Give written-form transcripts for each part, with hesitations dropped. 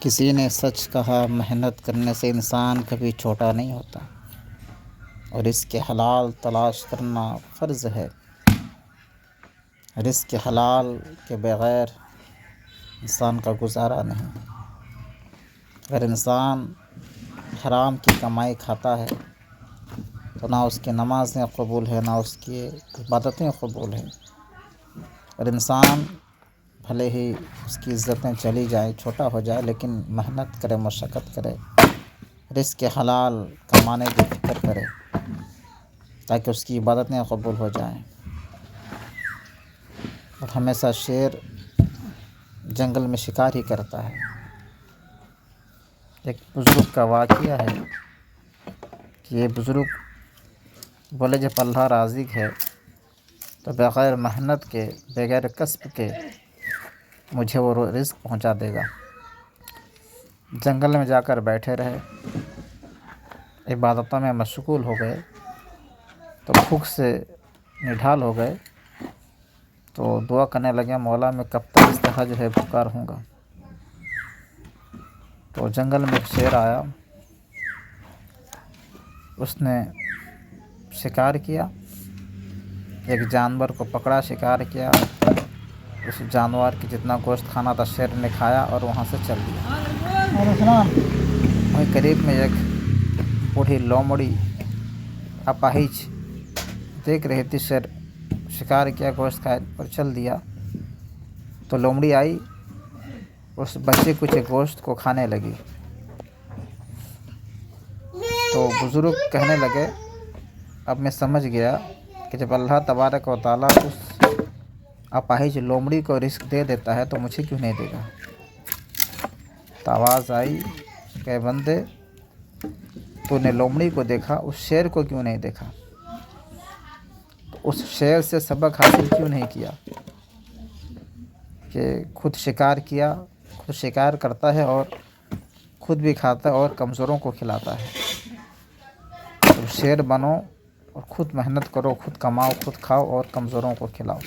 کسی نے سچ کہا، محنت کرنے سے انسان کبھی چھوٹا نہیں ہوتا، اور رزق حلال تلاش کرنا فرض ہے۔ رزق حلال کے بغیر انسان کا گزارا نہیں۔ اگر انسان حرام کی کمائی کھاتا ہے تو نہ اس کی نمازیں قبول ہے، نہ اس کی عبادتیں قبول ہیں۔ اور انسان بھلے ہی اس کی عزتیں چلی جائیں، چھوٹا ہو جائے، لیکن محنت کرے، مشقت کرے، رزق حلال کمانے کی فکر کرے تاکہ اس کی عبادتیں قبول ہو جائیں۔ اور ہمیشہ شیر جنگل میں شکار ہی کرتا ہے۔ ایک بزرگ کا واقعہ ہے کہ یہ بزرگ بولے جب اللہ راضی ہے تو بغیر محنت کے، بغیر کسب کے مجھے وہ رزق پہنچا دے گا۔ جنگل میں جا کر بیٹھے رہے، عبادتوں میں مشغول ہو گئے تو بھوک سے نڈھال ہو گئے، تو دعا کرنے لگے، مولا میں کب تک اس طرح جو ہے بھوکا رہوں گا۔ تو جنگل میں ایک شیر آیا، اس نے شکار کیا، ایک جانور کو پکڑا، شکار کیا، اس جانور کی جتنا گوشت کھانا تھا شیر نے کھایا اور وہاں سے چل دیا۔ وہیں قریب میں ایک بوڑھی لومڑی اپاہج دیکھ رہی تھی، شیر شکار کیا، گوشت کھایا اور چل دیا، تو لومڑی آئی، اس بچے کچھ گوشت کو کھانے لگی۔ تو بزرگ کہنے لگے، اب میں سمجھ گیا کہ جب اللہ تبارک و تعالیٰ اس اپاہج لومڑی کو رزق دے دیتا ہے تو مجھے کیوں نہیں دے گا۔ تو آواز آئی کہ بندے، تو نے لومڑی کو دیکھا، اس شیر کو کیوں نہیں دیکھا؟ تو اس شیر سے سبق حاصل کیوں نہیں کیا کہ خود شکار کیا، خود شکار کرتا ہے اور خود بھی کھاتا ہے اور کمزوروں کو کھلاتا ہے۔ تو شیر بنو اور خود محنت کرو، خود کماؤ، خود کھاؤ اور کمزوروں کو کھلاؤ۔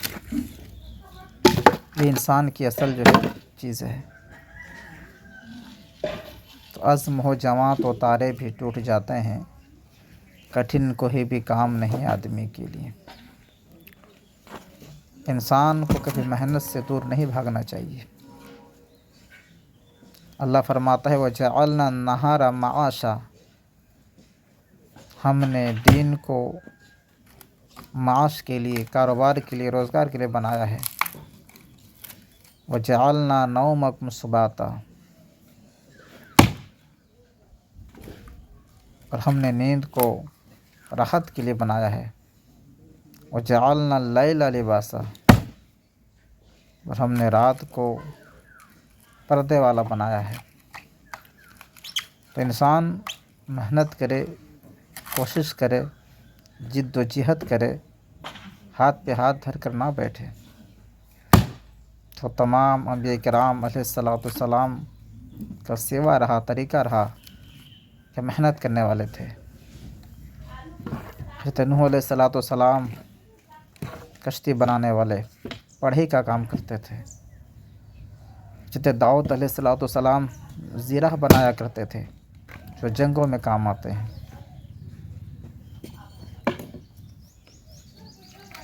یہ انسان کی اصل جو ہے چیز ہے۔ تو عزم ہو جواں تو تارے بھی ٹوٹ جاتے ہیں، کٹھن کوئی بھی کام نہیں آدمی کے لیے۔ انسان کو کبھی محنت سے دور نہیں بھاگنا چاہیے۔ اللہ فرماتا ہے وَجَعَلْنَا النَّهَارَ مَعَاشًا، ہم نے دن کو معاش کے لیے، کاروبار کے لیے، روزگار کے لیے بنایا ہے۔ وَجَعَلْنَا نَوْمَكُمْ سُبَاتًا، اور ہم نے نیند کو راحت کے لیے بنایا ہے۔ وَجَعَلْنَا اللَّيْلَ لِبَاسًا، اور ہم نے رات کو پردے والا بنایا ہے۔ تو انسان محنت کرے، کوشش کرے، جد و جہد کرے، ہاتھ پہ ہاتھ دھر کر نہ بیٹھے۔ تو تمام انبیاء کرام علیہ الصلوۃ والسلام کا سیوا رہا، طریقہ رہا کہ محنت کرنے والے تھے۔ حضرت نوح علیہ الصلوۃ والسلام کشتی بنانے والے، پڑھائی کا کام کرتے تھے۔ حضرت داؤد علیہ الصلوۃ والسلام زیرہ بنایا کرتے تھے جو جنگوں میں کام آتے ہیں۔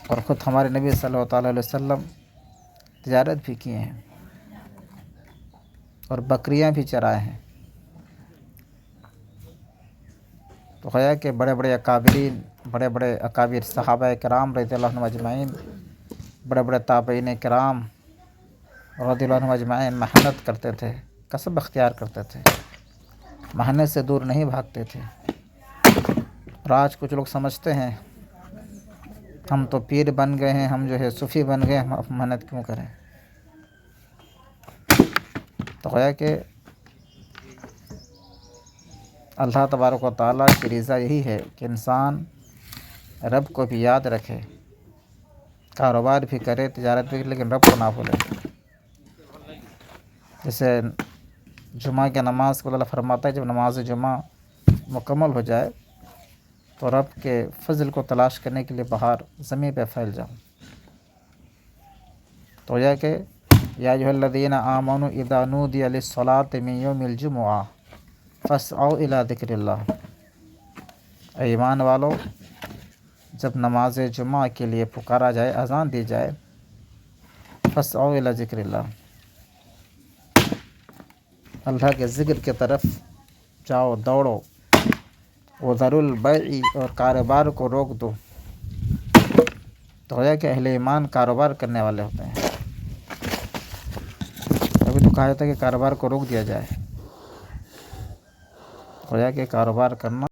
اور خود ہمارے نبی صلی اللہ علیہ وسلم تجارت بھی کیے ہیں اور بکریاں بھی چرائے ہیں۔ تو گویا کہ بڑے بڑے اکابرین، بڑے بڑے اکابر صحابہ کرام رضی اللہ عنہم اجمعین، بڑے بڑے تابعین کرام رضی اللہ عنہم اجمعین محنت کرتے تھے، کسب اختیار کرتے تھے، محنت سے دور نہیں بھاگتے تھے۔ اور آج کچھ لوگ سمجھتے ہیں ہم تو پیر بن گئے ہیں، ہم جو ہے صوفی بن گئے، ہم محنت کیوں کریں۔ تو گویا کہ اللہ تبارک و تعالیٰ کی رضا یہی ہے کہ انسان رب کو بھی یاد رکھے، کاروبار بھی کرے، تجارت بھی کرے، لیکن رب کو نہ بھولے۔ جیسے جمعہ کی نماز کو اللہ فرماتا ہے جب نماز جمعہ مکمل ہو جائے تو رب کے فضل کو تلاش کرنے کے لیے باہر زمین پہ پھیل جاؤ۔ تو یہ کہ یا ایھا الذین آمنوا اذا نودی للصلاۃ من یوم الجمعہ فاسعوا الی ذکر اللہ، اے ایمان والو جب نماز جمعہ کے لیے پکارا جائے، اذان دی جائے، فاسعوا الی ذکر اللہ، اللہ کے ذکر کی طرف جاؤ، دوڑو، وذروا البیع، اور کاروبار کو روک دو۔ تو گویا کہ اہل ایمان کاروبار کرنے والے ہوتے ہیں، ابھی تو کہا جاتا ہے کہ کاروبار کو روک دیا جائے، گویا کہ کاروبار کرنا